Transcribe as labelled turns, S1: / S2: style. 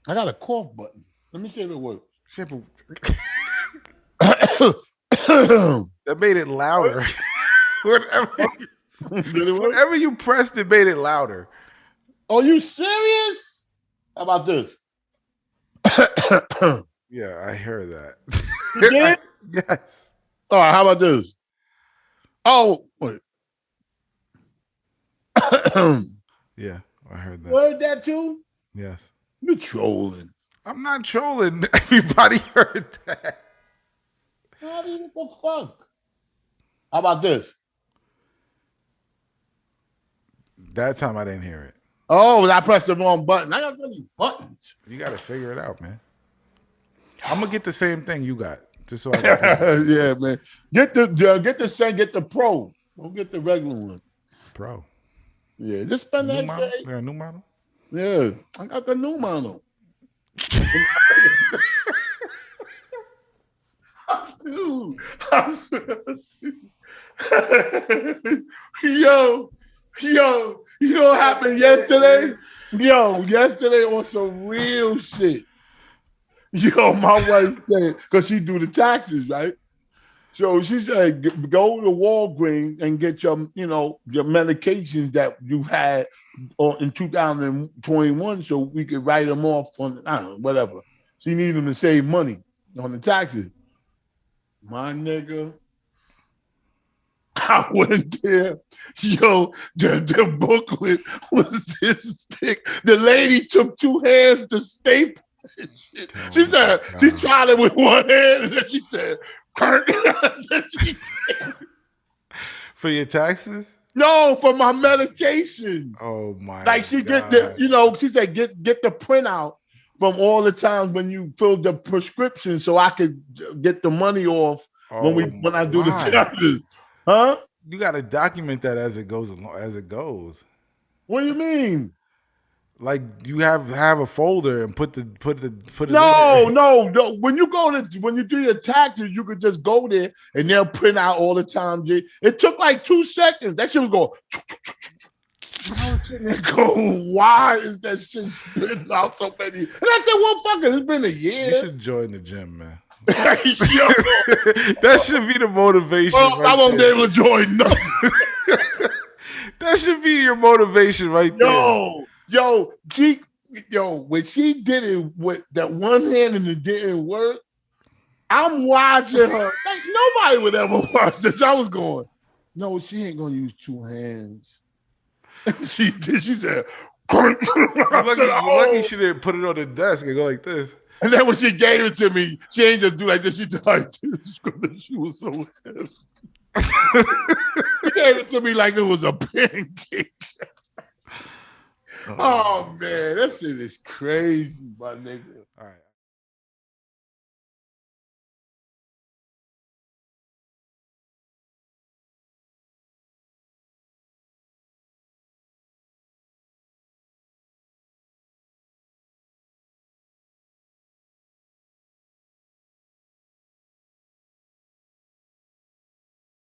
S1: I got a cough button. Let me see if it works.
S2: Shampoo. That made it louder. Whatever you pressed, it made it louder.
S1: Are you serious? How about this?
S2: Yeah, I heard that.
S1: You did?
S2: Yes.
S1: All right, how about this? Oh, wait.
S2: Yeah, I heard that.
S1: You heard that too?
S2: Yes.
S1: You're trolling.
S2: I'm not trolling. Everybody heard that.
S1: What the fuck? How about this?
S2: That time I didn't hear it.
S1: Oh, I pressed the wrong button. I got so many buttons.
S2: You got to figure it out, man. I'm gonna get the same thing you got, just so I can.
S1: Yeah, man. Get the pro. Don't get the regular one.
S2: Pro.
S1: Yeah, just spend that.
S2: You got a new model?
S1: Yeah, I got the new model. Dude, I swear, yo, you know what happened yesterday? Yo, yesterday on some real shit. Yo, my wife said, because she do the taxes, right? So she said, go to Walgreens and get your medications that you had in 2021 so we could write them off on, I don't know, whatever. She needed them to save money on the taxes. My nigga, I went there. Yo, the booklet was this thick. The lady took 2 hands to staple it. She said, she tried it with 1 hand, and then she said, Kurt.
S2: For your taxes?
S1: No, for my medication.
S2: Oh my!
S1: Like she
S2: God.
S1: get the, she said get the printout from all the times when you filled the prescription, so I could get the money off when I do the taxes. Huh?
S2: You got to document that as it goes.
S1: What do you mean?
S2: Like you have a folder and put it.
S1: No. When you do your taxes, you could just go there and they'll print out all the time. It took like 2 seconds. That shit would go. Why is that shit spitting out so many? And I said, well, fuck it. It's been a year.
S2: You should join the gym, man. That should be the motivation.
S1: Well, I won't be able to join nothing.
S2: That should be your motivation right there.
S1: When she did it with that 1 hand and it didn't work, I'm watching her. Like nobody would ever watch this. I was going, no, she ain't gonna use 2 hands. She did. She said,
S2: You're lucky she didn't put it on the desk and go like this.
S1: And then when she gave it to me, she ain't just do like this. She did like this because she was so heavy. She gave it to me like it was a pancake. Oh man, that shit is crazy, my nigga.
S2: All right.